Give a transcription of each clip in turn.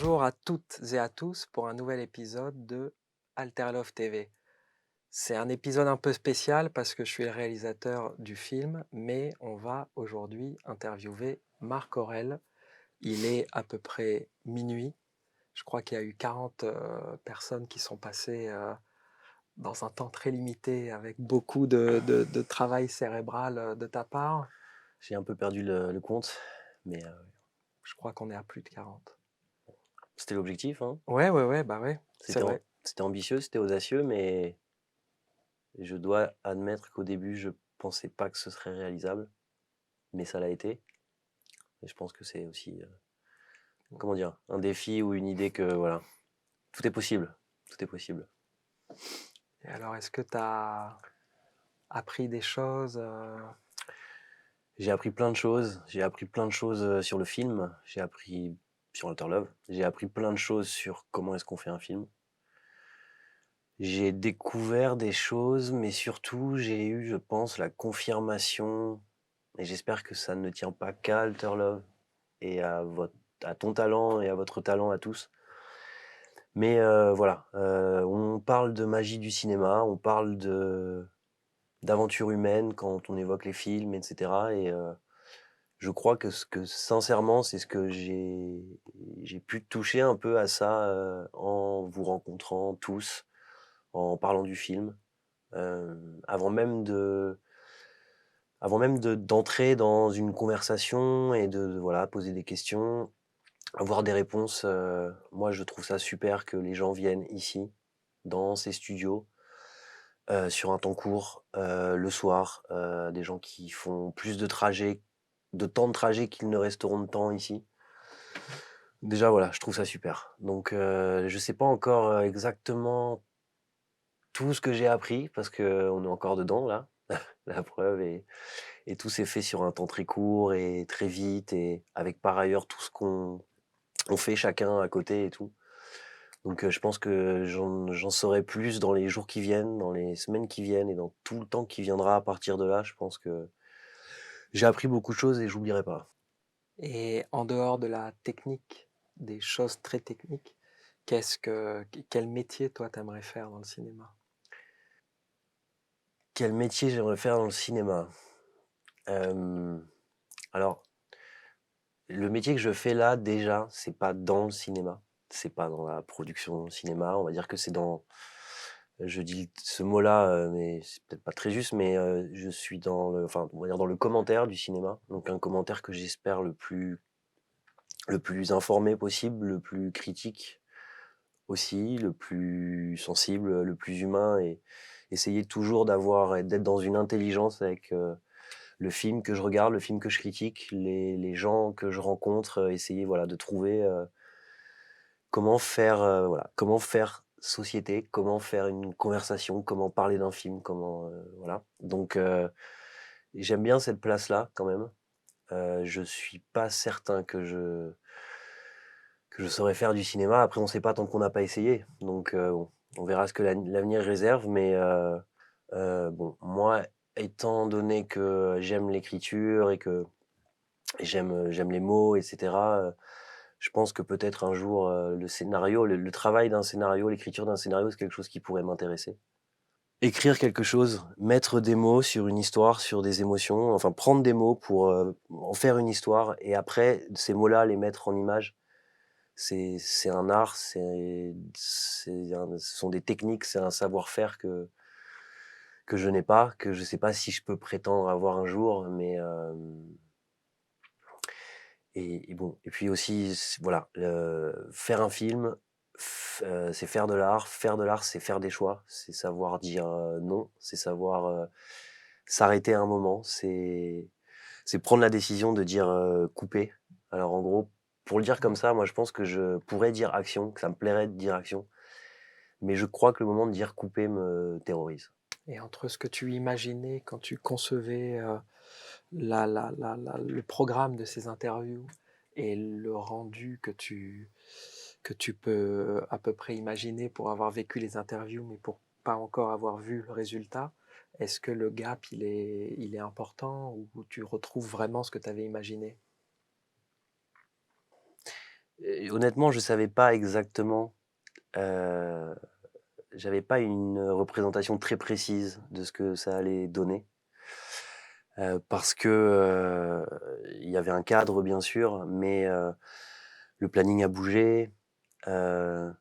Bonjour à toutes et à tous pour un nouvel épisode de Alter Love TV. C'est un épisode un peu spécial parce que je suis le réalisateur du film, mais on va aujourd'hui interviewer Marc Aurèle. Il est à peu près minuit. Je crois qu'il y a eu 40 personnes qui sont passées dans un temps très limité avec beaucoup de travail cérébral de ta part. J'ai un peu perdu le compte, mais Je crois qu'on est à plus de 40. c'était l'objectif, hein. Ouais, ouais, ouais, bah ouais, c'est C'était vrai. c'était ambitieux, c'était audacieux, mais je dois admettre qu'au début, je pensais pas que ce serait réalisable, mais ça l'a été. Et je pense que c'est aussi, comment dire? Un défi ou une idée que voilà, tout est possible, tout est possible. Et alors, est-ce que tu as appris des choses J'ai appris plein de choses, j'ai appris plein de choses, sur le film, j'ai appris sur Walter Love, j'ai appris plein de choses sur comment est-ce qu'on fait un film. J'ai découvert des choses, mais surtout j'ai eu, je pense, la confirmation et j'espère que ça ne tient pas qu'à Alter Love et à ton talent et à votre talent à tous. Mais voilà, on parle de magie du cinéma, on parle de d'aventure humaine quand on évoque les films et cetera et je crois que ce que sincèrement, c'est ce que j'ai pu toucher un peu à ça, en vous rencontrant tous, en parlant du film. Avant même d'entrer dans une conversation et de voilà, poser des questions, avoir des réponses, moi je trouve ça super que les gens viennent ici, dans ces studios, sur un temps court, le soir, des gens qui font plus de temps de trajet qu'ils ne resteront de temps ici. Déjà voilà, je trouve ça super. Donc je sais pas encore, exactement tout ce que j'ai appris parce qu'on est encore dedans là, la preuve et tout s'est fait sur un temps très court et très vite et avec par ailleurs tout ce qu'on fait chacun à côté et tout. Donc je pense que j'en saurai plus dans les jours qui viennent, dans les semaines qui viennent et dans tout le temps qui viendra à partir de là. Je pense que j'ai appris beaucoup de choses et j'oublierai pas. et en dehors de la technique, des choses très techniques, quel métier toi t'aimerais faire dans le cinéma? Quel métier j'aimerais faire dans le cinéma? Hem, alors le métier que je fais là déjà, c'est pas dans le cinéma, c'est pas dans la production cinéma. On va dire que c'est dans je dis ce mot-là, mais c'est peut-être pas très juste, mais je suis dans le enfin, on va dire dans le commentaire du cinéma, donc un commentaire que j'espère le plus informé possible, le plus critique aussi, le plus sensible, le plus humain et essayer toujours d'avoir et d'être dans une intelligence avec, le film que je regarde, le film que je critique, les gens que je rencontre, essayer voilà de trouver, comment faire société, comment faire une conversation, comment parler d'un film, comment, voilà. Donc j'aime bien cette place-là quand même. Je suis pas certain que je saurais faire du cinéma. Après on sait pas tant qu'on n'a pas essayé. Donc bon, on verra ce que l'avenir réserve mais bon, moi étant donné que j'aime l'écriture et que j'aime les mots et cetera, je pense que peut-être un jour, le scénario, le travail d'un scénario, l'écriture d'un scénario, c'est quelque chose qui pourrait m'intéresser. Écrire quelque chose, mettre des mots sur une histoire, sur des émotions, enfin prendre des mots pour, en faire une histoire et après ces mots-là, les mettre en images, c'est un art, ce sont des techniques, c'est un savoir-faire que je n'ai pas, que je sais pas si je peux prétendre avoir un jour, mais et bon et puis aussi voilà, faire un film, c'est faire de l'art. Faire de l'art, c'est faire des choix, c'est savoir dire, non, c'est savoir, s'arrêter à un moment, c'est prendre la décision de dire, couper. Alors en gros, pour le dire comme ça, moi je pense que je pourrais dire action, que ça me plairait de dire action, mais je crois que le moment de dire couper me terrorise. Et entre ce que tu imaginais quand tu concevais le programme de ces interviews et le rendu que tu peux à peu près imaginer pour avoir vécu les interviews, mais pour pas encore avoir vu le résultat, est-ce que le gap il est important ou tu retrouves vraiment ce que tu avais imaginé? Et honnêtement, je savais pas exactement, heu, j'avais pas une représentation très précise de ce que ça allait donner, parce que, il y avait un cadre bien sûr, mais, le planning a bougé. Heu,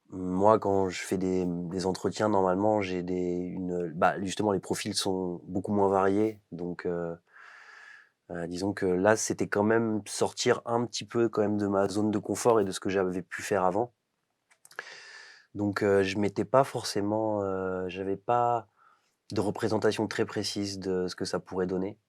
Moi, quand je fais des entretiens, normalement, j'ai bah, justement, les profils sont beaucoup moins variés, donc, disons que là, c'était quand même sortir un petit peu quand même de ma zone de confort et de ce que j'avais pu faire avant. Donc, je m'étais pas forcément, j'avais pas de représentation très précise de ce que ça pourrait donner.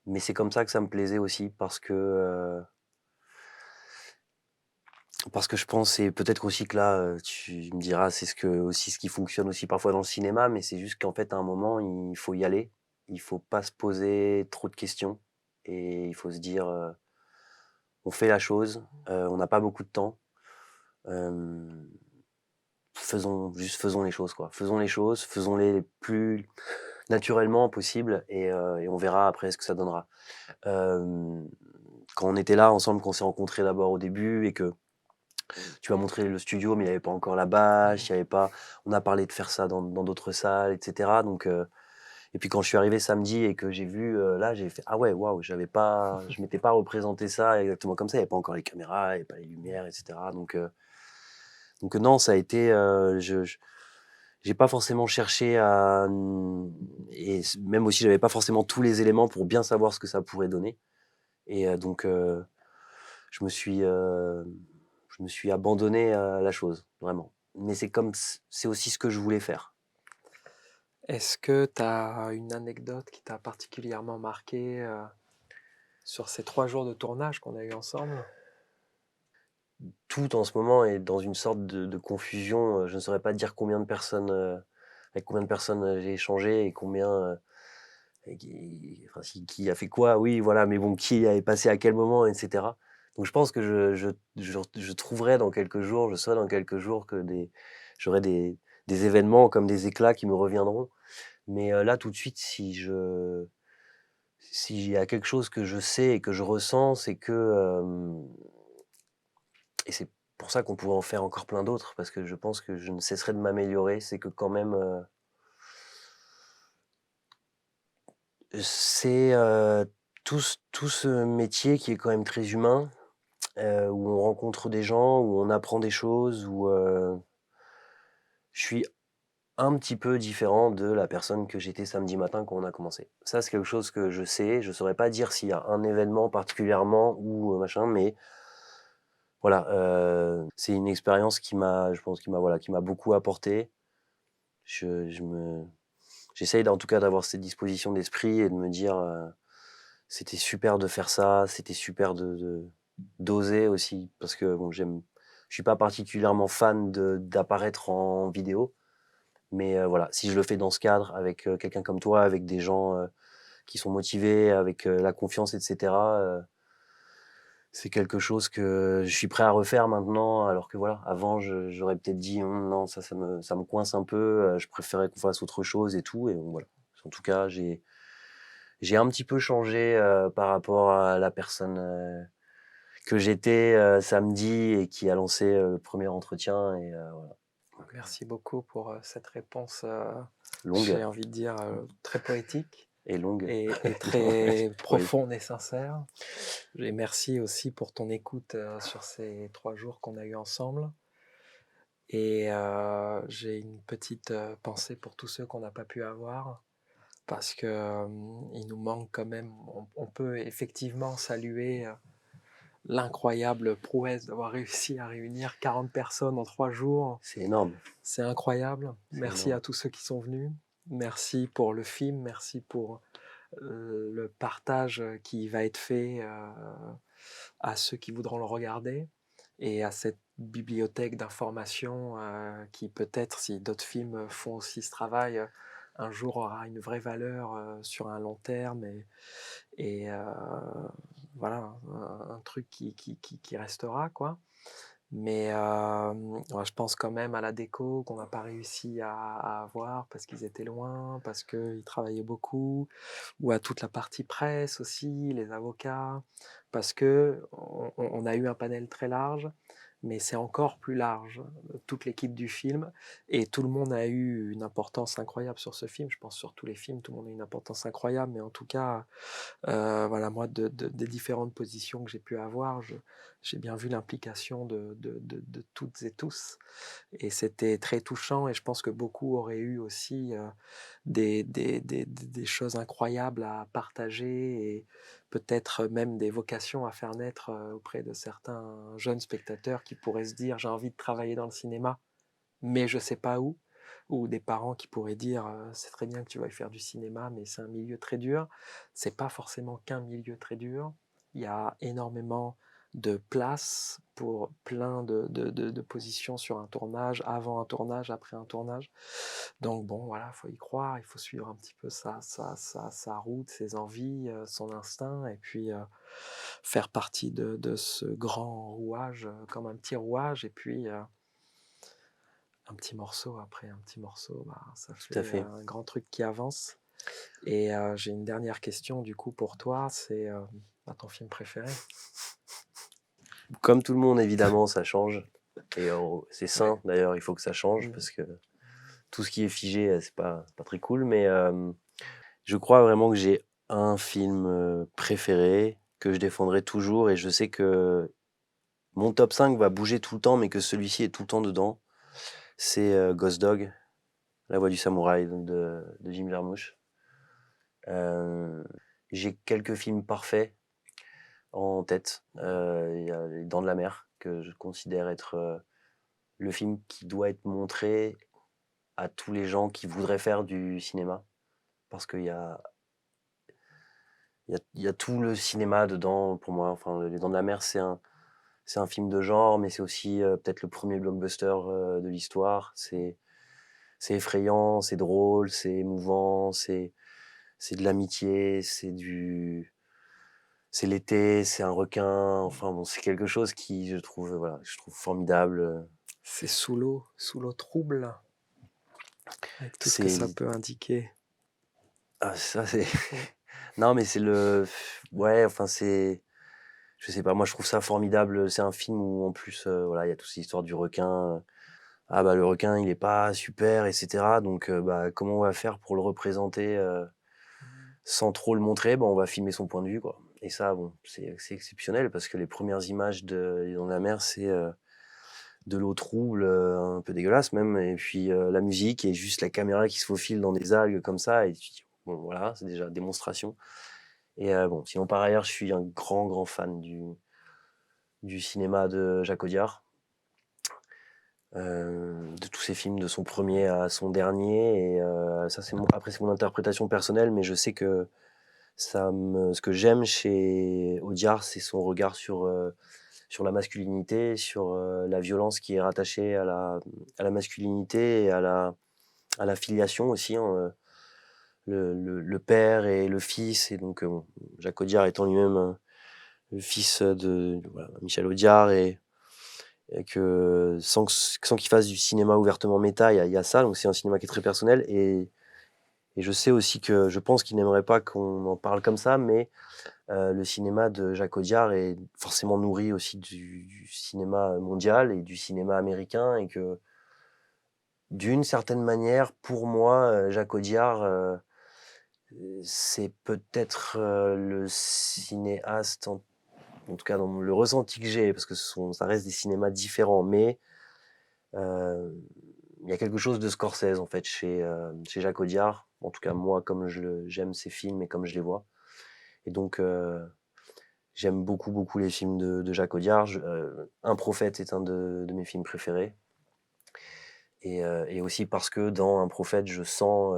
Mais c'est comme ça que ça me plaisait aussi parce que je pense et peut-être aussi que là, tu me diras, c'est ce qui fonctionne aussi parfois dans le cinéma, mais c'est juste qu'en fait, à un moment, il faut y aller. Il faut pas se poser trop de questions et il faut se dire, «On fait la chose, on n'a pas beaucoup de temps, hem, faisons les choses, quoi. Faisons les choses, faisons-les les plus naturellement possible et on verra après ce que ça donnera». Hem, Quand on était là ensemble, qu'on s'est rencontrés d'abord au début et que tu m'as montré le studio, mais il y avait pas encore la bâche, Mmh. il y avait pas on a parlé de faire ça dans d'autres salles et cetera donc et puis quand je suis arrivé samedi et que j'ai vu, là, j'ai fait: «Ah ouais, waouh, je m'étais pas représenté ça exactement comme ça». Il y avait pas encore les caméras, il y avait pas les lumières et cetera donc non, ça a été, je j'ai pas forcément cherché à, et même aussi, j'avais pas forcément tous les éléments pour bien savoir ce que ça pourrait donner et donc je me suis, heu, je me suis abandonné à la chose, vraiment. Mais c'est aussi ce que je voulais faire. Est-ce que tu as une anecdote qui t'a particulièrement marqué, sur ces 3 jours de tournage qu'on a eu ensemble? Tout en ce moment est dans une sorte de confusion, je ne saurais pas dire combien de personnes, avec combien de personnes, j'ai échangé et combien, et enfin qui a fait quoi, oui, voilà, mais bon, qui est passé à quel moment et cetera. Donc je pense que je trouverai dans quelques jours, je saurai dans quelques jours que j'aurai des événements comme des éclats qui me reviendront. Mais, là, tout de suite, s'il y a quelque chose que je sais et que je ressens, c'est que, et c'est pour ça qu'on pourrait en faire encore plein d'autres, parce que je pense que je ne cesserai de m'améliorer, c'est que quand même, c'est, tout ce métier qui est quand même très humain, où on rencontre des gens, où on apprend des choses, où, je suis un petit peu différent de la personne que j'étais samedi matin quand on a commencé. Ça, c'est quelque chose que je sais, je saurais pas dire s'il y a un événement particulièrement ou, machin, mais voilà, c'est une expérience qui m'a je pense voilà, qui m'a beaucoup apporté. Je me J'essaye en tout cas d'avoir cette disposition d'esprit et de me dire, «C'était super de faire ça, c'était super d'oser aussi», parce que bon, je suis pas particulièrement fan d'apparaître en vidéo, mais voilà, si je le fais dans ce cadre avec, quelqu'un comme toi, avec des gens, qui sont motivés, avec, la confiance et cetera, c'est quelque chose que je suis prêt à refaire maintenant, alors que voilà, avant j'aurais peut-être dit: Non, ça me coince un peu, je préférais qu'on fasse autre chose et tout» et bon voilà. En tout cas, j'ai un petit peu changé, par rapport à la personne, que j'étais, samedi et qui a lancé, le 1er entretien et voilà. Donc, Merci beaucoup pour, cette réponse, longue j'ai envie de dire, très poétique et longue. et Non, très oui. profonde et sincère. Et merci aussi pour ton écoute, sur ces 3 jours qu'on a eus ensemble et j'ai une petite, pensée pour tous ceux qu'on n'a pas pu avoir parce que, il nous manque quand même on peut effectivement saluer, l'incroyable prouesse d'avoir réussi à réunir 40 personnes en 3 jours. C'est énorme, C'est incroyable. c'est Merci énorme. à tous ceux qui sont venus. Merci pour le film, merci pour, le partage, qui va être fait, à ceux qui voudront le regarder et à cette bibliothèque d'informations, qui peut-être, si d'autres films, font aussi ce travail, un jour aura une vraie valeur, sur un long terme et voilà, un truc qui restera quoi Mais ouais, je pense quand même à la déco qu'on n'a pas réussi à avoir parce qu'ils étaient loin, parce qu'ils travaillaient beaucoup, ou à toute la partie presse aussi, les avocats, parce que on a eu un panel très large, mais c'est encore plus large, toute l'équipe du film, et tout le monde a eu une importance incroyable sur ce film. Je pense sur tous les films, tout le monde a une importance incroyable, mais en tout cas, voilà, moi, des différentes positions que j'ai pu avoir, j'ai bien vu l'implication de toutes et tous. Et c'était très touchant, et je pense que beaucoup auraient eu aussi des choses incroyables à partager, et peut-être même des vocations à faire naître auprès de certains jeunes spectateurs qui pourraient se dire j'ai envie de travailler dans le cinéma, mais je sais pas où. Ou des parents qui pourraient dire c'est très bien que tu veuilles faire du cinéma, mais c'est un milieu très dur. C'est pas forcément qu'un milieu très dur. Il y a énormément de place pour plein de positions sur un tournage, avant un tournage, après un tournage. Donc bon, voilà, il faut y croire, il faut suivre un petit peu sa route, ses envies, son instinct, et puis faire partie de ce grand rouage, comme un petit rouage, et puis un petit morceau après un petit morceau, bah, ça Tout à fait fait. un grand truc qui avance. Et j'ai une dernière question du coup pour toi, c'est bah, ton film préféré? Comme tout le monde, évidemment, ça change et c'est Ouais. sain d'ailleurs, il faut que ça change Mmh. parce que tout ce qui est figé, c'est pas très cool, mais je crois vraiment que j'ai un film, préféré que je défendrai toujours et je sais que mon top 5 va bouger tout le temps, mais que celui-ci est tout le temps dedans. C'est, Ghost Dog, La Voix du samouraï, donc de Jim Jarmusch. Heu, j'ai quelques films parfaits en tête. Il y a Les Dents de la Mer, que je considère être, le film qui doit être montré à tous les gens qui voudraient faire du cinéma. Parce qu'il y a tout le cinéma dedans pour moi. Enfin, Les Dents de la Mer, c'est un film de genre, mais c'est aussi, peut-être le premier blockbuster, de l'histoire. C'est effrayant, c'est drôle, c'est émouvant, c'est de l'amitié, c'est l'été, c'est un requin, enfin bon, c'est quelque chose qui je trouve, voilà, je trouve formidable, C'est sous l'eau trouble, avec tout ce que ça c'est peut indiquer. ça c'est Mm. non mais c'est le ouais, enfin c'est je sais pas, moi je trouve ça formidable, c'est un film où en plus, voilà, il y a toute cette histoire du requin, ah bah, le requin il est pas super et cetera donc bah, comment on va faire pour le représenter, sans trop le montrer? Bah, on va filmer son point de vue, quoi et ça bon, c'est exceptionnel parce que les premières images de dans la mer, c'est, de l'eau trouble, un peu dégueulasse même et puis, la musique et juste la caméra qui se faufile dans des algues comme ça et tu te dis: «Bon voilà, c'est déjà démonstration» et bon, sinon par ailleurs, je suis un grand, grand fan du cinéma de Jacques Audiard, de tous ses films, de son premier à son dernier et ça c'est mon interprétation personnelle, mais je sais que ce que j'aime chez Audiard, c'est son regard sur la masculinité, sur, la violence qui est rattachée à la masculinité et à la filiation aussi, hein, le père et le fils et donc, bon, Jacques Audiard étant lui-même, le fils, de voilà, Michel Audiard et que sans qu'il fasse du cinéma ouvertement méta, il y a ça, donc c'est un cinéma qui est très personnel et je sais aussi que je pense qu'il n'aimerait pas qu'on en parle comme ça, mais le cinéma de Jacques Audiard est forcément nourri aussi du cinéma mondial et du cinéma américain et que, d'une certaine manière, pour moi, Jacques Audiard, c'est peut-être, le cinéaste, en tout cas dans le ressenti que j'ai, parce que ça reste des cinémas différents, mais heu, il y a quelque chose de Scorsese, en fait, chez Jacques Audiard. En tout cas, moi, comme j'aime ses films et comme je les vois et donc j'aime beaucoup, beaucoup les films de Jacques Audiard. Un prophète est un de mes films préférés et aussi parce que dans Un prophète, je sens,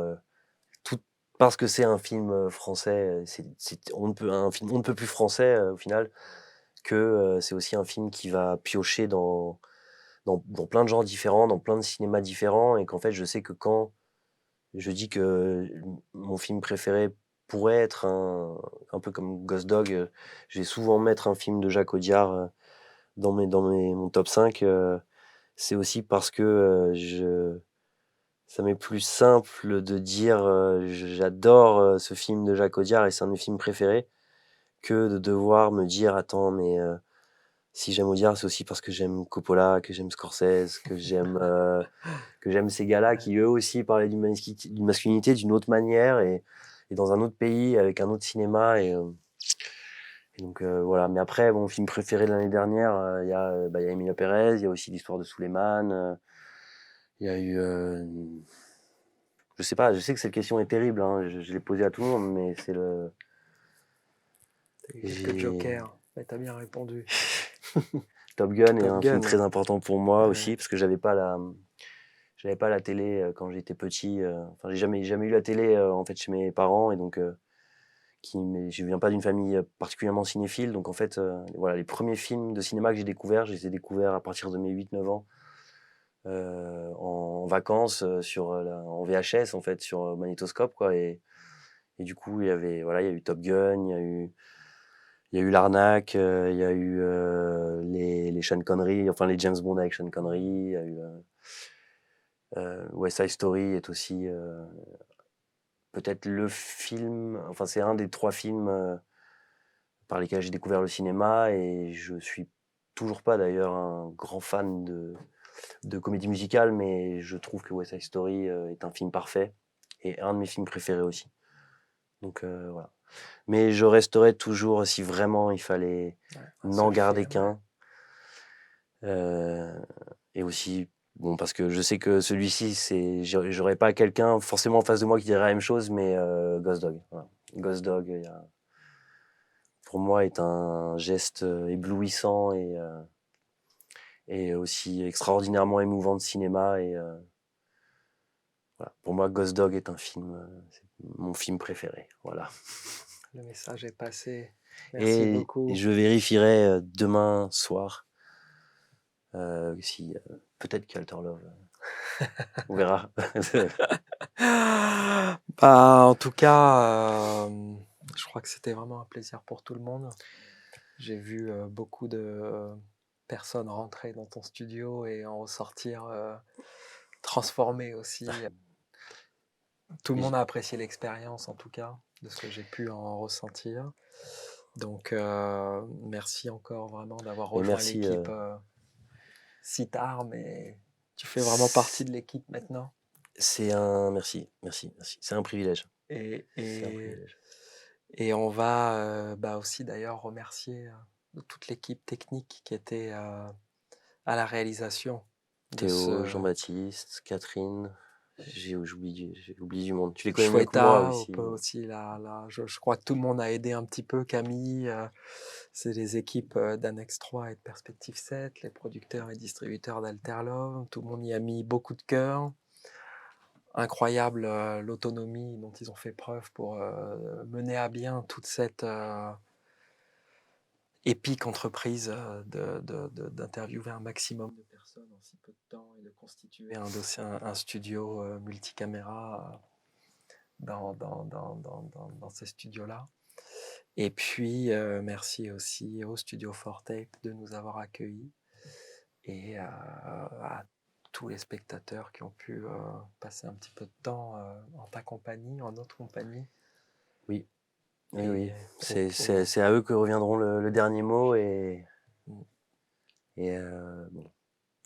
tout parce que c'est un film, français, c'est un film on ne peut plus français, au final, que, c'est aussi un film qui va piocher dans plein de genres différents, dans plein de cinémas différents et qu'en fait, je sais que quand je dis que mon film préféré pourrait être un peu comme Ghost Dog, je vais souvent mettre un film de Jacques Audiard, mon top 5, c'est aussi parce que, ça m'est plus simple de dire, j'adore, ce film de Jacques Audiard et c'est un de mes films préférés, que de devoir me dire: «Attends, mais si j'aime Audiard, c'est aussi parce que j'aime Coppola, que j'aime Scorsese, que j'aime ces gars-là Ouais. qui eux aussi parlaient d'une masculinité d'une autre manière et dans un autre pays avec un autre cinéma et donc voilà. Mais après, mon film préféré de l'année dernière, il y a Emilia Pérez, il y a aussi l'histoire de Souleymane, il y a eu, je sais pas, je sais que cette question est terrible, hein, je l'ai posée à tout le monde, mais c'est le Tu quelques j'ai jokers, mais tu bien répondu. Top Gun est Top un film Gun, très important pour moi ouais. aussi parce que j'avais pas la télé, quand j'étais petit, enfin j'ai jamais eu la télé, en fait chez mes parents et donc je viens pas d'une famille, particulièrement cinéphile donc en fait, voilà les premiers films de cinéma que j'ai découverts, je les ai découverts à partir de mes 8 9 ans, en vacances, en VHS en fait sur, magnétoscope quoi et du coup il y avait voilà, il y a eu Top Gun, il y a eu L'Arnaque, il y a eu, les Sean Connery, enfin les James Bond avec Sean Connery, il y a eu, West Side Story est aussi, peut-être le film, enfin c'est un des 3 films, par lesquels j'ai découvert le cinéma et je suis toujours pas d'ailleurs un grand fan de comédie musicale, mais je trouve que West Side Story, est un film parfait et un de mes films préférés aussi. Donc voilà. Mais je resterai toujours, si vraiment il fallait Ouais, un n'en seul garder film, ouais. qu'un, heu et aussi, bon, parce que je sais que celui-ci, j'aurais pas quelqu'un forcément en face de moi qui dirait la même chose, mais Ghost Dog, voilà. Ghost Dog, pour moi, est un geste, éblouissant et aussi extraordinairement émouvant de cinéma et voilà. Pour moi, Ghost Dog est un film, c'est mon film préféré, voilà. Le message est passé. Merci Et beaucoup. je vérifierai, demain soir, si, peut-être qu'Alter Love, on verra. Bah, en tout cas, je crois que c'était vraiment un plaisir pour tout le monde. J'ai vu, beaucoup de personnes rentrer dans ton studio et en ressortir, transformées aussi. Tout le Et monde j a apprécié l'expérience en tout cas, de ce que j'ai pu en ressentir. Donc, merci encore vraiment d'avoir et rejoint merci, l'équipe, si tard, mais tu fais vraiment partie c de l'équipe maintenant. merci, merci, merci. C'est un privilège, Et c'est un et privilège. et on va, bah, aussi d'ailleurs remercier, toute l'équipe technique qui était, à la réalisation de Théo, ce Jean-Baptiste, Catherine, j'ai oublié du monde. Tu les connais mieux que moi Shweta. On aussi. peut aussi je crois que tout le monde a aidé un petit peu Camille, c'est les équipes, d'Annex 3 et de Perspective 7, les producteurs et distributeurs d'Alterlove, tout le monde y a mis beaucoup de cœur. Incroyable, l'autonomie dont ils ont fait preuve pour, mener à bien toute cette, épique entreprise, d'interviewer un maximum de personnes en si peu de temps et de constituer un studio, multicaméra, dans ces studios-là. Et puis, merci aussi au studio Fortape de nous avoir accueillis et à tous les spectateurs qui ont pu, passer un petit peu de temps, en ta compagnie, en notre compagnie Oui, oui, oui. et pour C'est à eux que reviendront le dernier mot mmh, bon.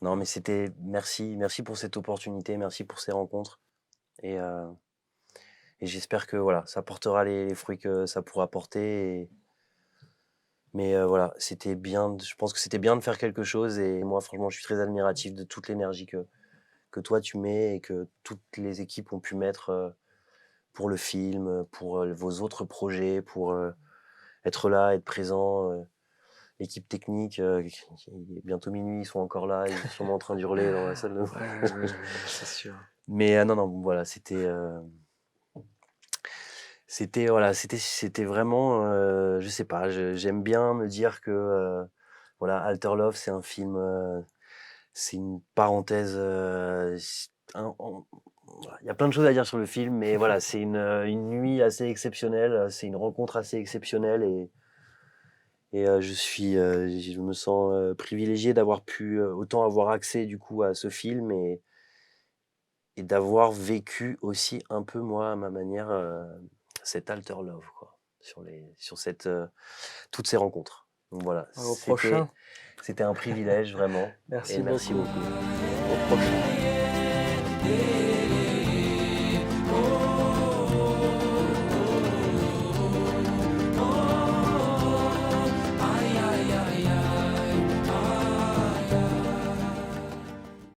Non, mais c'était merci pour cette opportunité, merci pour ces rencontres et heu et j'espère que, voilà, ça portera les fruits que ça pourra porter mais voilà, c'était bien je pense que c'était bien de faire quelque chose et moi, franchement, je suis très admiratif de toute l'énergie que toi tu mets et que toutes les équipes ont pu mettre, pour le film, pour, vos autres projets, pour, être là, être présent, l'équipe technique, il est bientôt minuit, ils sont encore là, ils sont sûrement en train d'hurler dans la salle de ouais, ouais, ouais, ouais, c'est sûr. mais non, non, voilà, voilà, c'était vraiment, je sais pas, j'aime bien me dire que, voilà, Alter Love, c'est un film, c'est une parenthèse, s un en voilà, il y a plein de choses à dire sur le film, mais voilà, c'est une nuit assez exceptionnelle, c'est une rencontre assez exceptionnelle et je me sens, privilégié d'avoir pu, autant avoir accès du coup à ce film et d'avoir vécu aussi un peu moi à ma manière, cet alter love quoi, sur cette, toutes ces rencontres. Donc voilà, Au prochain. c'était un privilège vraiment et Merci merci beaucoup. beaucoup. Au prochain.